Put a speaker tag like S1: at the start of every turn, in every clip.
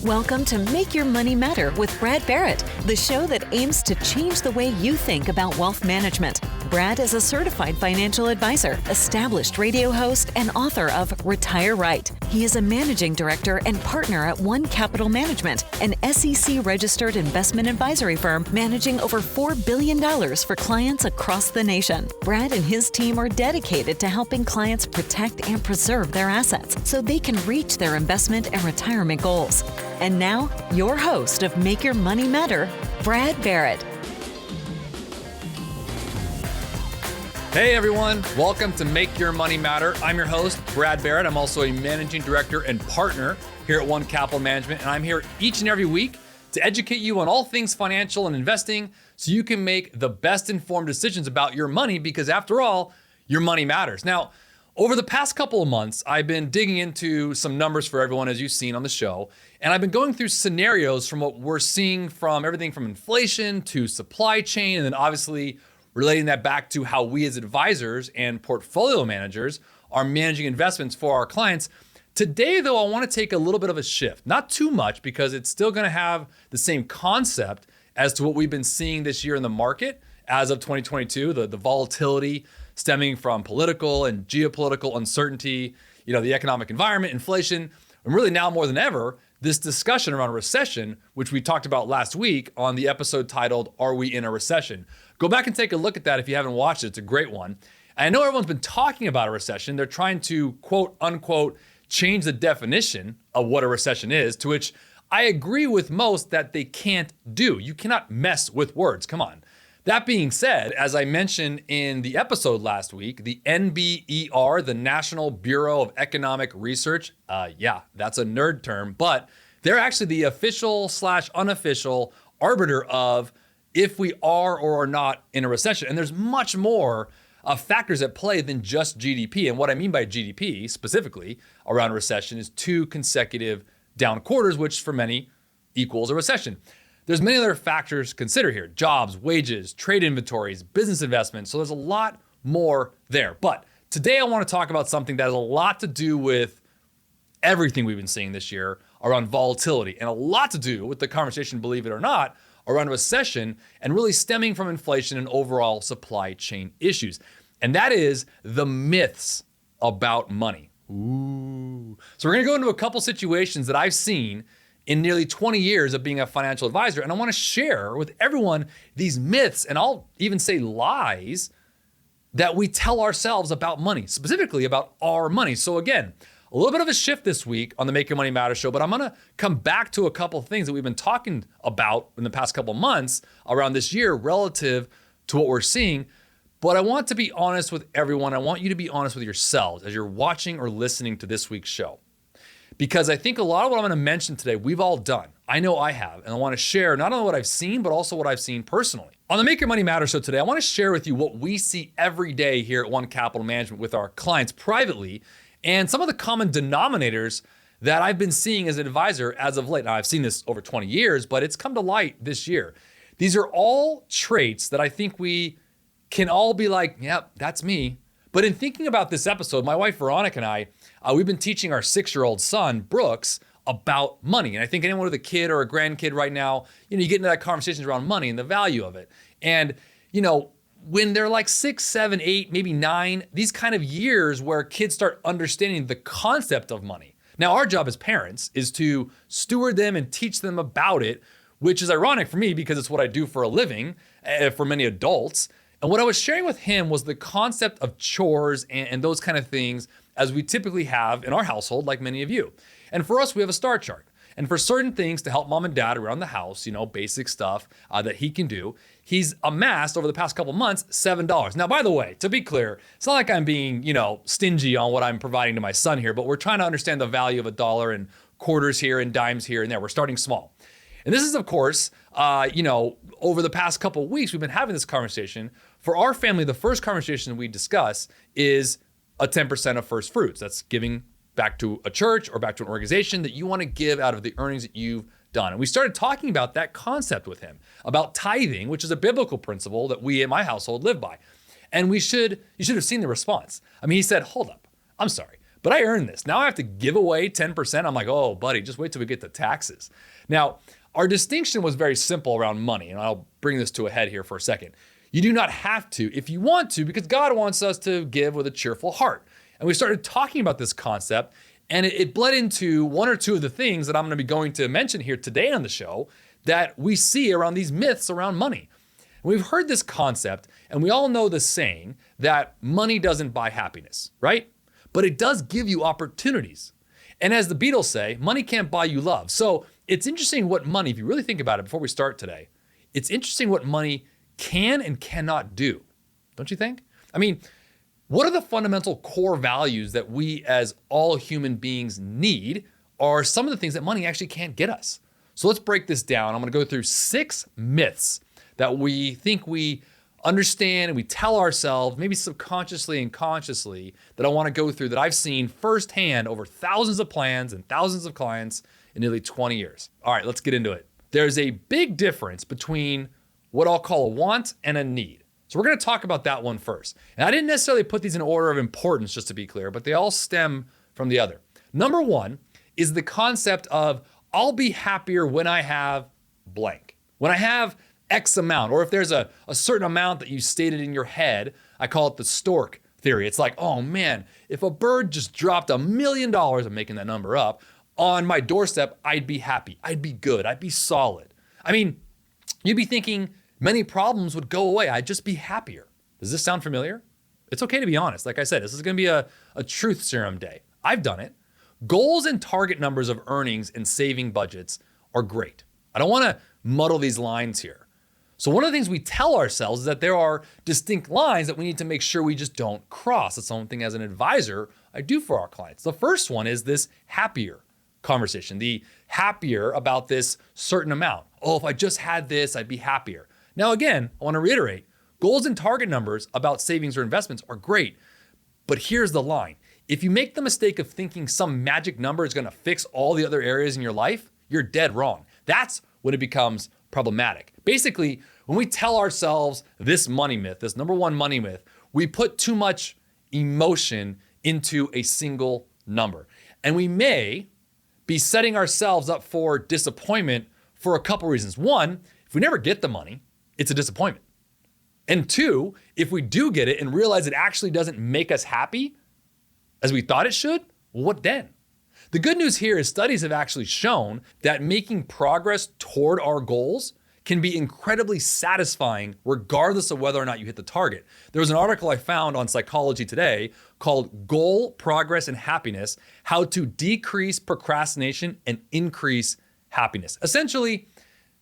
S1: Welcome to Make Your Money Matter with Brad Barrett, the show that aims to change the way you think about wealth management. Brad is a certified financial advisor, established radio host, and author of Retire Right. He is a managing director and partner at One Capital Management, an SEC-registered investment advisory firm managing over $4 billion for clients across the nation. Brad and his team are dedicated to helping clients protect and preserve their assets so they can reach their investment and retirement goals. And now, your host of Make Your Money Matter, Brad Barrett.
S2: Hey everyone, welcome to Make Your Money Matter. I'm your host, Brad Barrett. I'm also a managing director and partner here at One Capital Management, and I'm here each and every week to educate you on all things financial and investing so you can make the best informed decisions about your money, because after all, your money matters. Now, over the past couple of months, I've been digging into some numbers for everyone, as you've seen on the show, and I've been going through scenarios from what we're seeing from everything from inflation to supply chain, and then obviously relating that back to how we as advisors and portfolio managers are managing investments for our clients. Today, though, I want to take a little bit of a shift. Not too much, because it's still going to have the same concept as to what we've been seeing this year in the market as of 2022, the volatility stemming from political and geopolitical uncertainty, the economic environment, inflation, and really now more than ever, this discussion around recession, which we talked about last week on the episode titled, Are We in a Recession? Go back and take a look at that if you haven't watched it. It's a great one. I know everyone's been talking about a recession. They're trying to, quote unquote, change the definition of what a recession is, to which I agree with most that they can't do. You cannot mess with words. Come on. That being said, as I mentioned in the episode last week, the NBER, the National Bureau of Economic Research, that's a nerd term, but they're actually the official / unofficial arbiter of if we are or are not in a recession. And there's much more factors at play than just GDP. And what I mean by GDP specifically around a recession is 2 consecutive down quarters, which for many equals a recession. There's many other factors to consider here: jobs, wages, trade inventories, business investments. So there's a lot more there. But today I want to talk about something that has a lot to do with everything we've been seeing this year around volatility, and a lot to do with the conversation, believe it or not, around recession and really stemming from inflation and overall supply chain issues. And that is the myths about money. Ooh. So we're going to go into a couple situations that I've seen in nearly 20 years of being a financial advisor. And I want to share with everyone these myths, and I'll even say lies, that we tell ourselves about money, specifically about our money. So again, a little bit of a shift this week on the Make Your Money Matter show, but I'm going to come back to a couple of things that we've been talking about in the past couple of months around this year relative to what we're seeing. But I want to be honest with everyone. I want you to be honest with yourselves as you're watching or listening to this week's show. Because I think a lot of what I'm going to mention today, we've all done. I know I have, and I want to share not only what I've seen, but also what I've seen personally. On the Make Your Money Matter show today, I want to share with you what we see every day here at One Capital Management with our clients privately, and some of the common denominators that I've been seeing as an advisor as of late. Now, I've seen this over 20 years, but it's come to light this year. These are all traits that I think we can all be like, yep, that's me. But in thinking about this episode, my wife Veronica and I, we've been teaching our 6-year-old son, Brooks, about money. And I think anyone with a kid or a grandkid right now, you get into that conversation around money and the value of it. And, when they're like 6, 7, 8, maybe 9, these kind of years where kids start understanding the concept of money. Now, our job as parents is to steward them and teach them about it, which is ironic for me because it's what I do for a living, for many adults. And what I was sharing with him was the concept of chores and those kind of things as we typically have in our household, like many of you. And for us, we have a star chart. And for certain things to help mom and dad around the house, basic stuff that he can do, he's amassed over the past couple months, $7. Now, by the way, to be clear, it's not like I'm being, stingy on what I'm providing to my son here, but we're trying to understand the value of a dollar and quarters here and dimes here and there. We're starting small. And this is, of course, over the past couple of weeks, we've been having this conversation. For our family, the first conversation we discuss is a 10% of first fruits. That's giving back to a church or back to an organization that you want to give out of the earnings that you've done. And we started talking about that concept with him, about tithing, which is a biblical principle that we in my household live by. And you should have seen the response. I mean, he said, hold up, I'm sorry, but but I earned this. Now I have to give away 10%. I'm like, oh, buddy, just wait till we get to taxes. Now, our distinction was very simple around money, and I'll bring this to a head here for a second. You do not have to if you want to, because God wants us to give with a cheerful heart. And we started talking about this concept, and it bled into one or two of the things that I'm going to be going to mention here today on the show that we see around these myths around money. And we've heard this concept, and we all know the saying that money doesn't buy happiness, right? But it does give you opportunities. And as the Beatles say, money can't buy you love. So it's interesting what money, if you really think about it before we start today, it's interesting what money can and cannot do. Don't you think? I mean, what are the fundamental core values that we as all human beings need are some of the things that money actually can't get us. So let's break this down. I'm going to go through 6 myths that we think we understand and we tell ourselves, maybe subconsciously and consciously, that I want to go through that I've seen firsthand over thousands of plans and thousands of clients in nearly 20 years. All right, let's get into it. There's a big difference between what I'll call a want and a need. So we're going to talk about that one first. And I didn't necessarily put these in order of importance, just to be clear, but they all stem from the other. Number one is the concept of I'll be happier when I have blank. When I have X amount, or if there's a certain amount that you stated in your head, I call it the Stork Theory. It's like, oh man, if a bird just dropped $1 million, I'm making that number up, on my doorstep, I'd be happy. I'd be good. I'd be solid. I mean, you'd be thinking many problems would go away. I'd just be happier. Does this sound familiar? It's okay to be honest. Like I said, this is going to be a truth serum day. I've done it. Goals and target numbers of earnings and saving budgets are great. I don't want to muddle these lines here. So one of the things we tell ourselves is that there are distinct lines that we need to make sure we just don't cross. That's something as an advisor I do for our clients. The first one is this happier conversation, the happier about this certain amount. Oh, if I just had this, I'd be happier. Now, again, I want to reiterate, goals and target numbers about savings or investments are great, but here's the line. If you make the mistake of thinking some magic number is going to fix all the other areas in your life, you're dead wrong. That's when it becomes problematic. Basically, when we tell ourselves this money myth, this number one money myth, we put too much emotion into a single number. And we may be setting ourselves up for disappointment for a couple reasons. One, if we never get the money, it's a disappointment. And two, if we do get it and realize it actually doesn't make us happy as we thought it should, well, what then? The good news here is studies have actually shown that making progress toward our goals can be incredibly satisfying regardless of whether or not you hit the target. There was an article I found on Psychology Today called Goal, Progress, and Happiness: How to Decrease Procrastination and Increase Happiness. Essentially,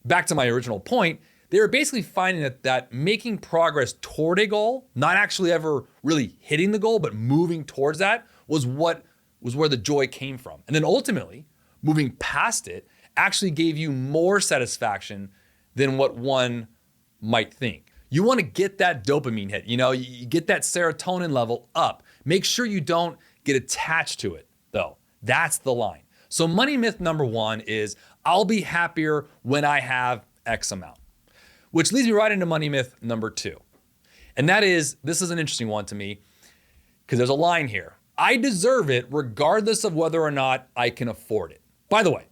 S2: back to my original point, they were basically finding that making progress toward a goal, not actually ever really hitting the goal, but moving towards that was where the joy came from. And then ultimately, moving past it actually gave you more satisfaction than what one might think. You want to get that dopamine hit, you get that serotonin level up. Make sure you don't get attached to it though. That's the line. So money myth number one is I'll be happier when I have X amount, which leads me right into money myth number 2. And that is, this is an interesting one to me because there's a line here. I deserve it regardless of whether or not I can afford it. By the way,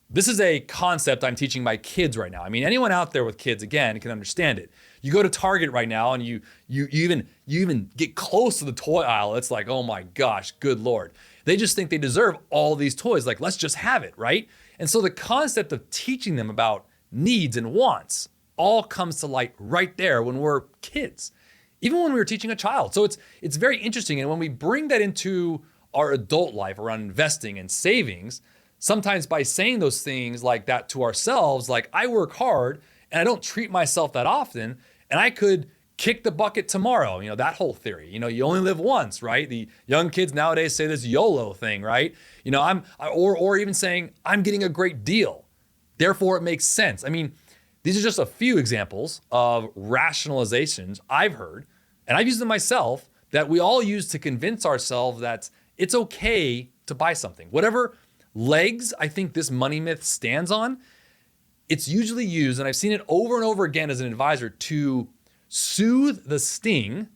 S2: this is a concept I'm teaching my kids right now. I mean, anyone out there with kids, again, can understand it. You go to Target right now and you even get close to the toy aisle. It's like, oh my gosh, good Lord. They just think they deserve all these toys. Like, let's just have it, right? And so the concept of teaching them about needs and wants all comes to light right there when we're kids, even when we were teaching a child. So it's very interesting. And when we bring that into our adult life around investing and savings, sometimes by saying those things like that to ourselves, like I work hard and I don't treat myself that often, and I could kick the bucket tomorrow, that whole theory, you only live once, right? The young kids nowadays say this YOLO thing, right? Or even saying I'm getting a great deal, therefore it makes sense. I mean, these are just a few examples of rationalizations I've heard, and I've used them myself, that we all use to convince ourselves that it's okay to buy something. Whatever legs I think this money myth stands on, it's usually used, and I've seen it over and over again as an advisor, to soothe the sting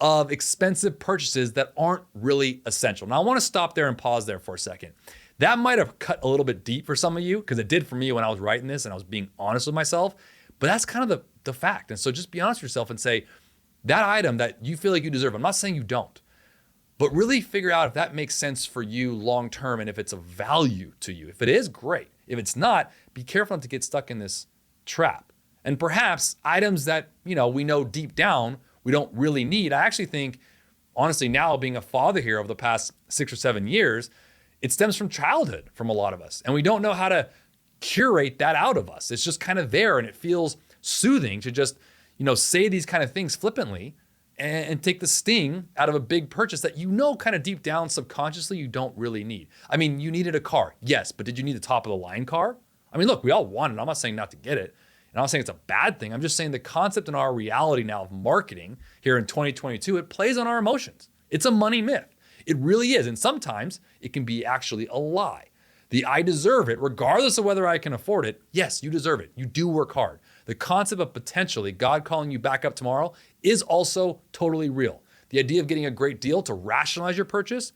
S2: of expensive purchases that aren't really essential. Now, I want to stop there and pause there for a second. That might have cut a little bit deep for some of you, because it did for me when I was writing this and I was being honest with myself, but that's kind of the fact. And so just be honest with yourself and say, that item that you feel like you deserve, I'm not saying you don't, but really figure out if that makes sense for you long-term and if it's of value to you. If it is, great. If it's not, be careful not to get stuck in this trap. And perhaps items that, we know deep down we don't really need. I actually think, honestly, now being a father here over the past 6 or 7 years, it stems from childhood from a lot of us. And we don't know how to curate that out of us. It's just kind of there, and it feels soothing to just, say these kind of things flippantly and take the sting out of a big purchase that kind of deep down subconsciously you don't really need. I mean, you needed a car, yes, but did you need the top of the line car? I mean, look, we all want it. I'm not saying not to get it. And I'm not saying it's a bad thing. I'm just saying the concept in our reality now of marketing here in 2022, it plays on our emotions. It's a money myth. It really is. And sometimes it can be actually a lie. The I deserve it, regardless of whether I can afford it. Yes, you deserve it. You do work hard. The concept of potentially God calling you back up tomorrow is also totally real. The idea of getting a great deal to rationalize your purchase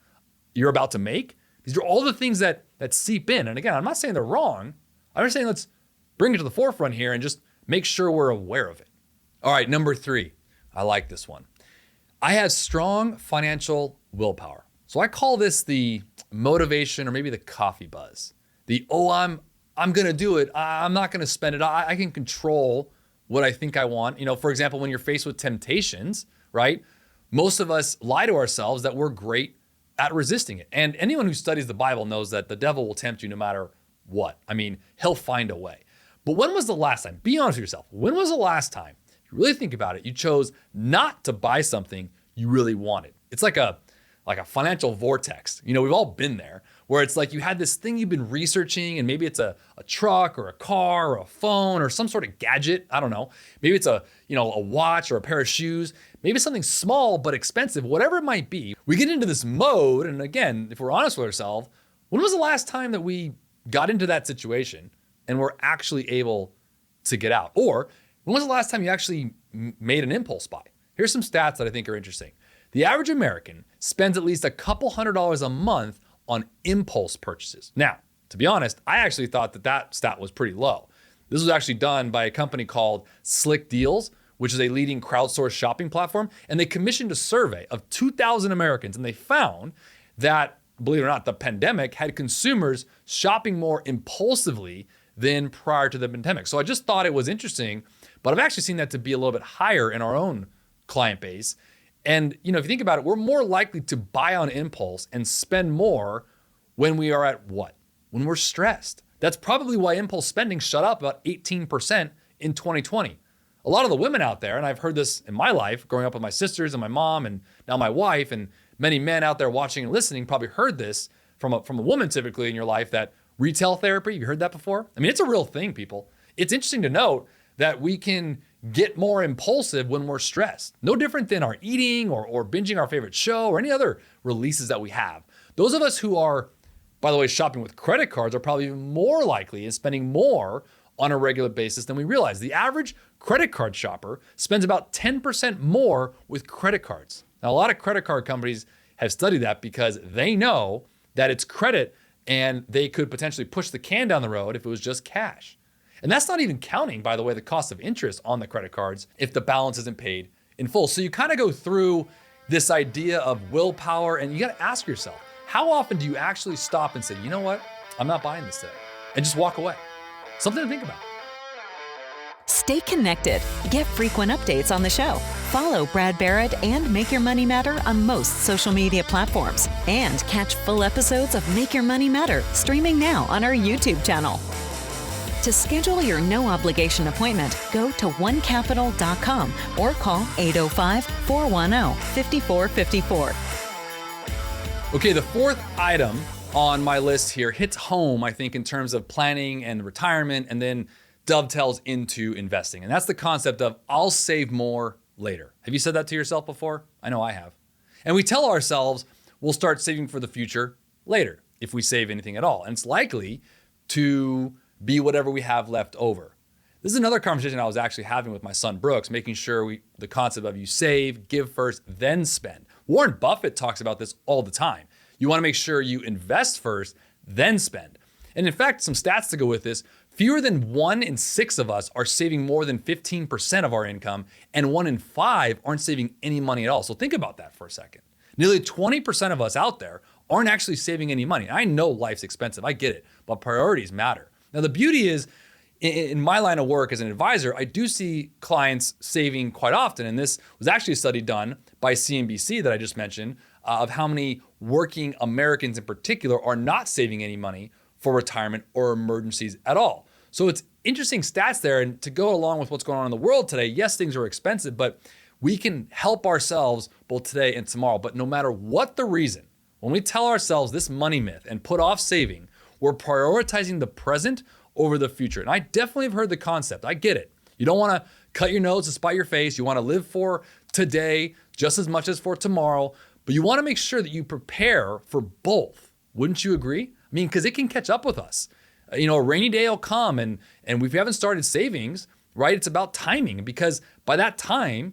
S2: you're about to make, these are all the things that seep in. And again, I'm not saying they're wrong. I'm just saying let's bring it to the forefront here and just make sure we're aware of it. All right, number 3. I like this one. I have strong financial willpower. So I call this the motivation, or maybe the coffee buzz. I'm gonna do it. I'm not gonna spend it. I can control what I think I want. For example, when you're faced with temptations, right? Most of us lie to ourselves that we're great at resisting it. And anyone who studies the Bible knows that the devil will tempt you no matter what. I mean, he'll find a way. But when was the last time? Be honest with yourself. When was the last time, if you really think about it, you chose not to buy something you really wanted? It's like a financial vortex. We've all been there, where it's like you had this thing you've been researching, and maybe it's a truck or a car or a phone or some sort of gadget. I don't know. Maybe it's a watch or a pair of shoes. Maybe it's something small but expensive, whatever it might be. We get into this mode. And again, if we're honest with ourselves, when was the last time that we got into that situation and were actually able to get out? Or when was the last time you actually made an impulse buy? Here's some stats that I think are interesting. The average American spends at least a couple $100s a month on impulse purchases. Now, to be honest, I actually thought that stat was pretty low. This was actually done by a company called Slick Deals, which is a leading crowdsourced shopping platform. And they commissioned a survey of 2,000 Americans, and they found that, believe it or not, the pandemic had consumers shopping more impulsively than prior to the pandemic. So I just thought it was interesting, but I've actually seen that to be a little bit higher in our own client base. And if you think about it, we're more likely to buy on impulse and spend more when we are at what? When we're stressed. That's probably why impulse spending shot up about 18% in 2020. A lot of the women out there, and I've heard this in my life, growing up with my sisters and my mom and now my wife, and many men out there watching and listening probably heard this from a woman typically in your life, that retail therapy, have you heard that before? I mean, it's a real thing, people. It's interesting to note that we can get more impulsive when we're stressed. No different than our eating or binging our favorite show or any other releases that we have. Those of us who are, by the way, shopping with credit cards are probably even more likely in spending more on a regular basis than we realize. The average credit card shopper spends about 10% more with credit cards. Now, a lot of credit card companies have studied that because they know that it's credit and they could potentially push the can down the road if it was just cash. And that's not even counting, by the way, the cost of interest on the credit cards if the balance isn't paid in full. So you kind of go through this idea of willpower, and you got to ask yourself, how often do you actually stop and say, you know what, I'm not buying this today, and just walk away? Something to think about.
S1: Stay connected. Get frequent updates on the show. Follow Brad Barrett and Make Your Money Matter on most social media platforms. And catch full episodes of Make Your Money Matter streaming now on our YouTube channel. To schedule your no-obligation appointment, go to onecapital.com or call 805-410-5454.
S2: Okay, the fourth item on my list here hits home, I think, in terms of planning and retirement, and then dovetails into investing. And that's the concept of I'll save more later. Have you said that to yourself before? I know I have. And we tell ourselves we'll start saving for the future later, if we save anything at all. And it's likely to be whatever we have left over. This is another conversation I was actually having with my son Brooks, making sure the concept of you save, give first, then spend. Warren Buffett talks about this all the time. You want to make sure you invest first, then spend. And in fact, some stats to go with this, fewer than 1 in 6 of us are saving more than 15% of our income, and 1 in 5 aren't saving any money at all. So think about that for a second. Nearly 20% of us out there aren't actually saving any money. I know life's expensive, I get it, but priorities matter. Now the beauty is, in my line of work as an advisor, I do see clients saving quite often. And this was actually a study done by CNBC that I just mentioned of how many working Americans in particular are not saving any money for retirement or emergencies at all. So it's interesting stats there. And to go along with what's going on in the world today, yes, things are expensive, but we can help ourselves both today and tomorrow. But no matter what the reason, when we tell ourselves this money myth and put off saving, we're prioritizing the present over the future. And I definitely have heard the concept. I get it. You don't want to cut your nose to spite your face. You want to live for today just as much as for tomorrow, but you want to make sure that you prepare for both. Wouldn't you agree? I mean, because it can catch up with us. A rainy day will come and if we haven't started savings, right, it's about timing, because by that time,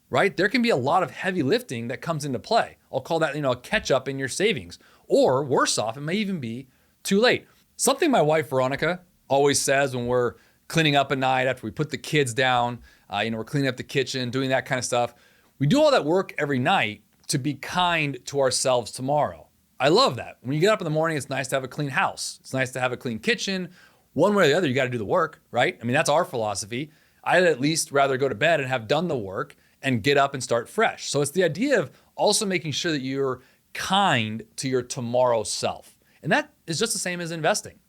S2: right, there can be a lot of heavy lifting that comes into play. I'll call that, a catch up in your savings, or worse off, it may even be too late. Something my wife, Veronica, always says when we're cleaning up at night after we put the kids down, we're cleaning up the kitchen, doing that kind of stuff. We do all that work every night to be kind to ourselves tomorrow. I love that. When you get up in the morning, it's nice to have a clean house. It's nice to have a clean kitchen. One way or the other, you got to do the work, right? I mean, that's our philosophy. I'd at least rather go to bed and have done the work and get up and start fresh. So it's the idea of also making sure that you're kind to your tomorrow self. And that is just the same as investing.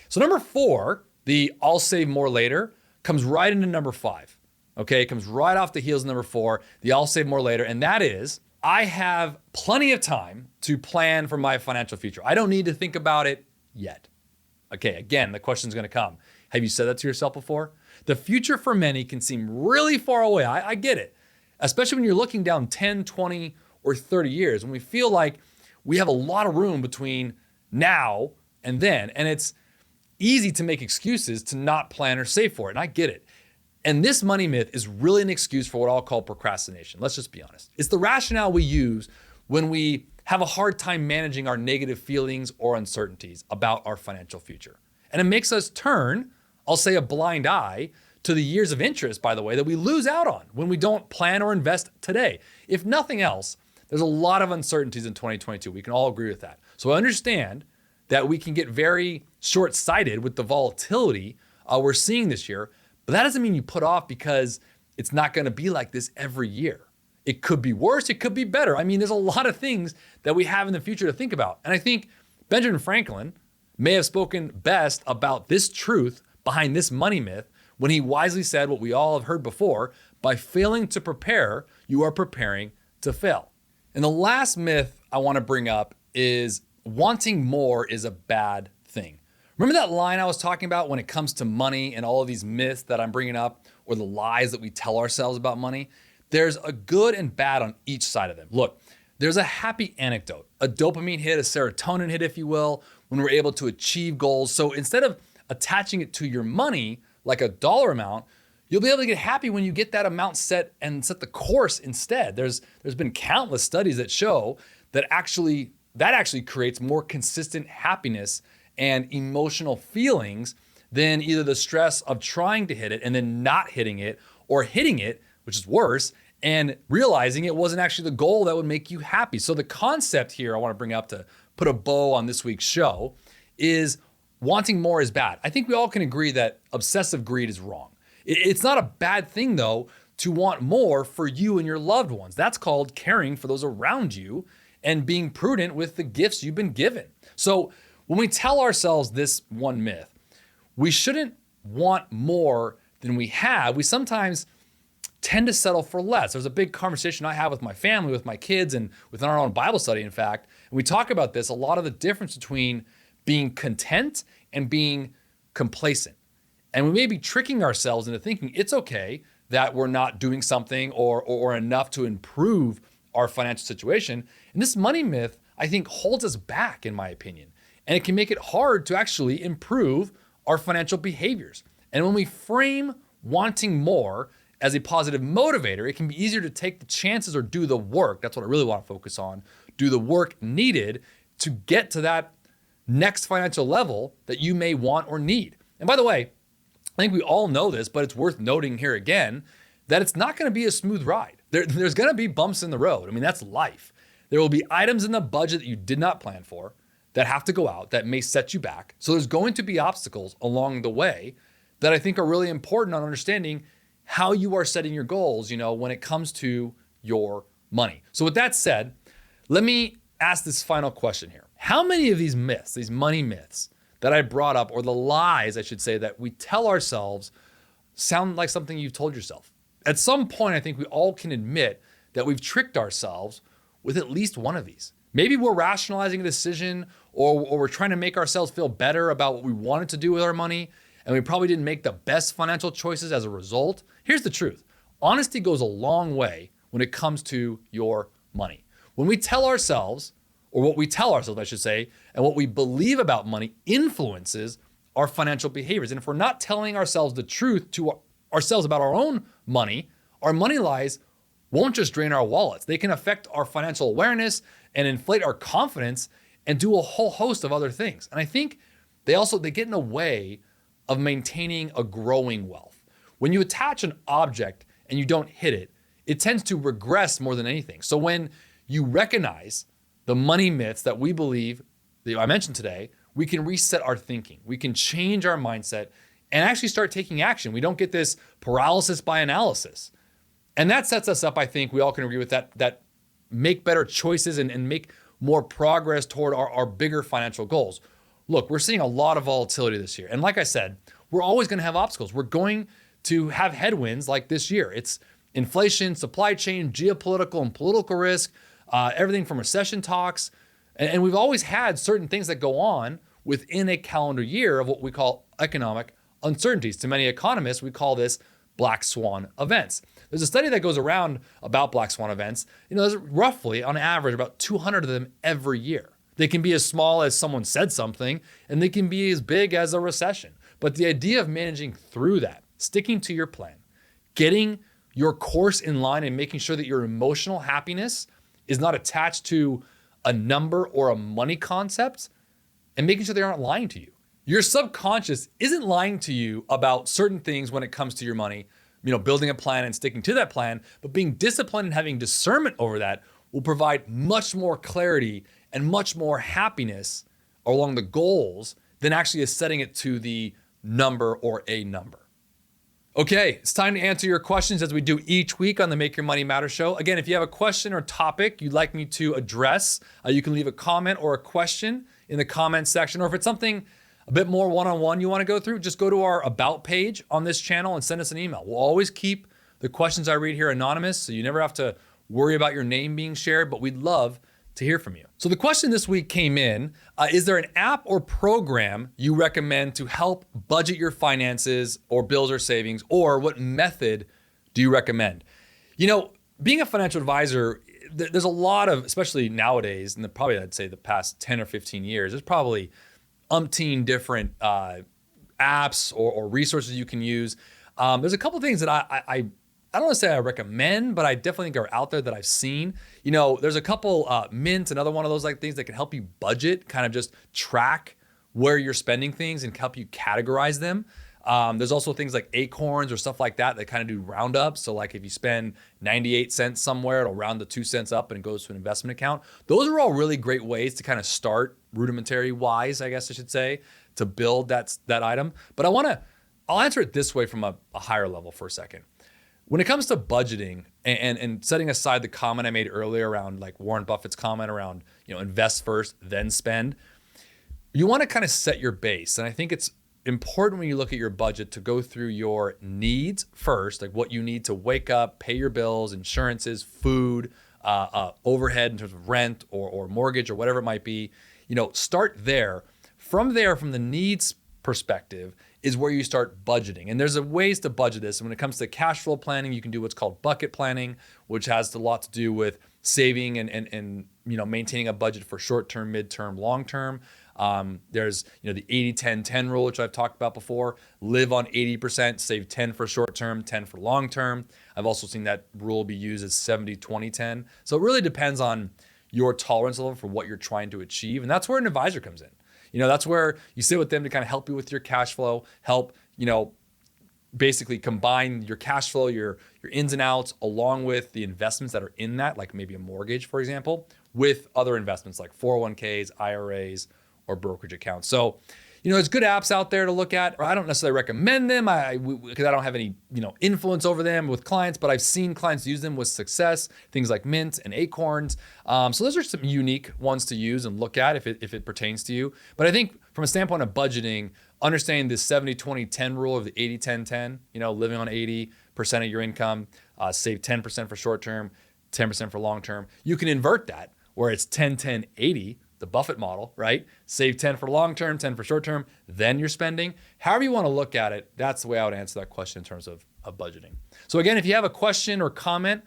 S2: So number 4, the I'll save more later, comes right into number 5. Okay, it comes right off the heels of number 4, the I'll save more later. And that is, I have plenty of time to plan for my financial future. I don't need to think about it yet. Okay, again, the question's gonna come. Have you said that to yourself before? The future for many can seem really far away. I get it. Especially when you're looking down 10, 20, or 30 years, when we feel like we have a lot of room between now and then. And it's easy to make excuses to not plan or save for it. And I get it. And this money myth is really an excuse for what I'll call procrastination. Let's just be honest. It's the rationale we use when we have a hard time managing our negative feelings or uncertainties about our financial future. And it makes us turn, I'll say, a blind eye to the years of interest, by the way, that we lose out on when we don't plan or invest today. If nothing else, there's a lot of uncertainties in 2022. We can all agree with that. So I understand that we can get very short-sighted with the volatility we're seeing this year, but that doesn't mean you put off because it's not gonna be like this every year. It could be worse, it could be better. I mean, there's a lot of things that we have in the future to think about. And I think Benjamin Franklin may have spoken best about this truth behind this money myth when he wisely said what we all have heard before: by failing to prepare, you are preparing to fail. And the last myth I wanna bring up is wanting more is a bad thing. Remember that line I was talking about when it comes to money and all of these myths that I'm bringing up, or the lies that we tell ourselves about money? There's a good and bad on each side of them. Look, there's a happy anecdote, a dopamine hit, a serotonin hit, if you will, when we're able to achieve goals. So instead of attaching it to your money like a dollar amount, you'll be able to get happy when you get that amount set and set the course instead. There's been countless studies that show that actually creates more consistent happiness and emotional feelings than either the stress of trying to hit it and then not hitting it, or hitting it, which is worse, and realizing it wasn't actually the goal that would make you happy. So the concept here I want to bring up to put a bow on this week's show is wanting more is bad. I think we all can agree that obsessive greed is wrong. It's not a bad thing, though, to want more for you and your loved ones. That's called caring for those around you and being prudent with the gifts you've been given. So when we tell ourselves this one myth, we shouldn't want more than we have. We sometimes tend to settle for less. There's a big conversation I have with my family, with my kids, and within our own Bible study, in fact. And we talk about this, a lot of the difference between being content and being complacent. And we may be tricking ourselves into thinking it's okay that we're not doing something or enough to improve our financial situation. And this money myth, I think, holds us back, in my opinion. And it can make it hard to actually improve our financial behaviors. And when we frame wanting more as a positive motivator, it can be easier to take the chances or do the work. That's what I really want to focus on. Do the work needed to get to that next financial level that you may want or need. And by the way, I think we all know this, but it's worth noting here again that it's not going to be a smooth ride. There's going to be bumps in the road. I mean, that's life. There will be items in the budget that you did not plan for that have to go out that may set you back. So there's going to be obstacles along the way that I think are really important on understanding how you are setting your goals, when it comes to your money. So with that said, let me ask this final question here. How many of these myths, these money myths that I brought up, or the lies, I should say, that we tell ourselves sound like something you've told yourself? At some point, I think we all can admit that we've tricked ourselves with at least one of these. Maybe we're rationalizing a decision or we're trying to make ourselves feel better about what we wanted to do with our money, and we probably didn't make the best financial choices as a result. Here's the truth. Honesty goes a long way when it comes to your money. When we tell ourselves, or what we tell ourselves, I should say, and what we believe about money influences our financial behaviors. And if we're not telling ourselves the truth to ourselves about our own money, our money lies won't just drain our wallets. They can affect our financial awareness and inflate our confidence and do a whole host of other things. And I think they get in the way of maintaining a growing wealth. When you attach an object and you don't hit it, it tends to regress more than anything. So when you recognize the money myths that we believe, that I mentioned today, we can reset our thinking. We can change our mindset and actually start taking action. We don't get this paralysis by analysis. And that sets us up, I think we all can agree with that make better choices and make more progress toward our bigger financial goals. Look, we're seeing a lot of volatility this year. And like I said, we're always going to have obstacles. We're going to have headwinds like this year. It's inflation, supply chain, geopolitical and political risk, everything from recession talks. And we've always had certain things that go on within a calendar year of what we call economic uncertainties. To many economists, we call this black swan events. There's a study that goes around about black swan events. There's roughly, on average, about 200 of them every year. They can be as small as someone said something, and they can be as big as a recession. But the idea of managing through that, sticking to your plan, getting your course in line and making sure that your emotional happiness is not attached to a number or a money concept, and making sure they aren't lying to you. Your subconscious isn't lying to you about certain things when it comes to your money, building a plan and sticking to that plan, but being disciplined and having discernment over that will provide much more clarity and much more happiness along the goals than actually is setting it to the number or a number. Okay, it's time to answer your questions as we do each week on the Make Your Money Matter show. Again, if you have a question or topic you'd like me to address, you can leave a comment or a question in the comment section, or if it's something a bit more one-on-one you want to go through, just go to our About page on this channel and send us an email. We'll always keep the questions I read here anonymous, so you never have to worry about your name being shared, but we'd love to hear from you. So the question this week came in, is there an app or program you recommend to help budget your finances or bills or savings, or what method do you recommend? Being a financial advisor, there's a lot of, especially nowadays, and probably I'd say the past 10 or 15 years, there's probably umpteen different apps or resources you can use. There's a couple things that I don't want to say I recommend, but I definitely think are out there that I've seen. There's a couple, Mint, another one of those things that can help you budget, kind of just track where you're spending things and help you categorize them. There's also things like Acorns or stuff like that kind of do roundups. So if you spend 98 cents somewhere, it'll round the 2 cents up and it goes to an investment account. Those are all really great ways to kind of start rudimentary wise, I guess I should say, to build that item. But I'll answer it this way from a higher level for a second. When it comes to budgeting and setting aside the comment I made earlier around Warren Buffett's comment around, invest first, then spend, you want to kind of set your base. And I think it's important when you look at your budget to go through your needs first, like what you need to wake up, pay your bills, insurances, food, overhead in terms of rent or mortgage or whatever it might be. Start there. From there, from the needs perspective, is where you start budgeting. And there's ways to budget this. And when it comes to cash flow planning, you can do what's called bucket planning, which has a lot to do with saving and maintaining a budget for short-term, mid-term, long-term. There's the 80-10-10 rule, which I've talked about before. Live on 80%, save 10 for short term, 10 for long term. I've also seen that rule be used as 70-20-10. So it really depends on your tolerance level for what you're trying to achieve. And that's where an advisor comes in. That's where you sit with them to kind of help you with your cash flow, help, basically combine your cash flow, your ins and outs, along with the investments that are in that, like maybe a mortgage, for example, with other investments like 401ks, IRAs, or brokerage accounts. So, there's good apps out there to look at. I don't necessarily recommend them because I don't have any, influence over them with clients, but I've seen clients use them with success, things like Mint and Acorns. So those are some unique ones to use and look at if it pertains to you. But I think from a standpoint of budgeting, understanding this 70-20-10 rule of the 80-10-10, living on 80% of your income, save 10% for short term, 10% for long term. You can invert that where it's 10-10-80, the Buffett model, right? Save 10 for long term, 10 for short term, then you're spending. However you want to look at it, that's the way I would answer that question in terms of budgeting. So again, if you have a question or comment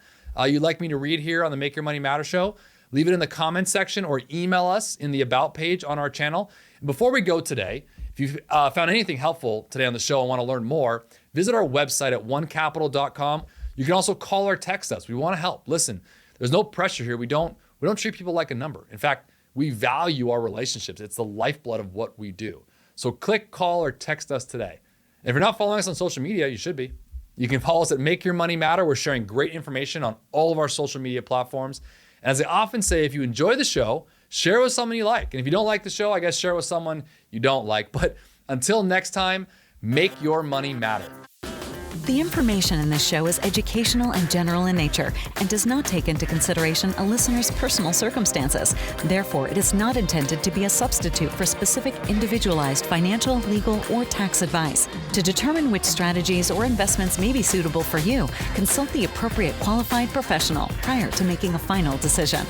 S2: you'd like me to read here on the Make Your Money Matter show, leave it in the comments section or email us in the About page on our channel. And before we go today, if you found anything helpful today on the show and want to learn more, visit our website at onecapital.com. You can also call or text us. We want to help. Listen, there's no pressure here. We don't treat people like a number. In fact, we value our relationships. It's the lifeblood of what we do. So click, call, or text us today. And if you're not following us on social media, you should be. You can follow us at Make Your Money Matter. We're sharing great information on all of our social media platforms. And as I often say, if you enjoy the show, share it with someone you like. And if you don't like the show, I guess share it with someone you don't like. But until next time, make your money matter.
S1: The information in this show is educational and general in nature and does not take into consideration a listener's personal circumstances. Therefore, it is not intended to be a substitute for specific individualized financial, legal, or tax advice. To determine which strategies or investments may be suitable for you, consult the appropriate qualified professional prior to making a final decision.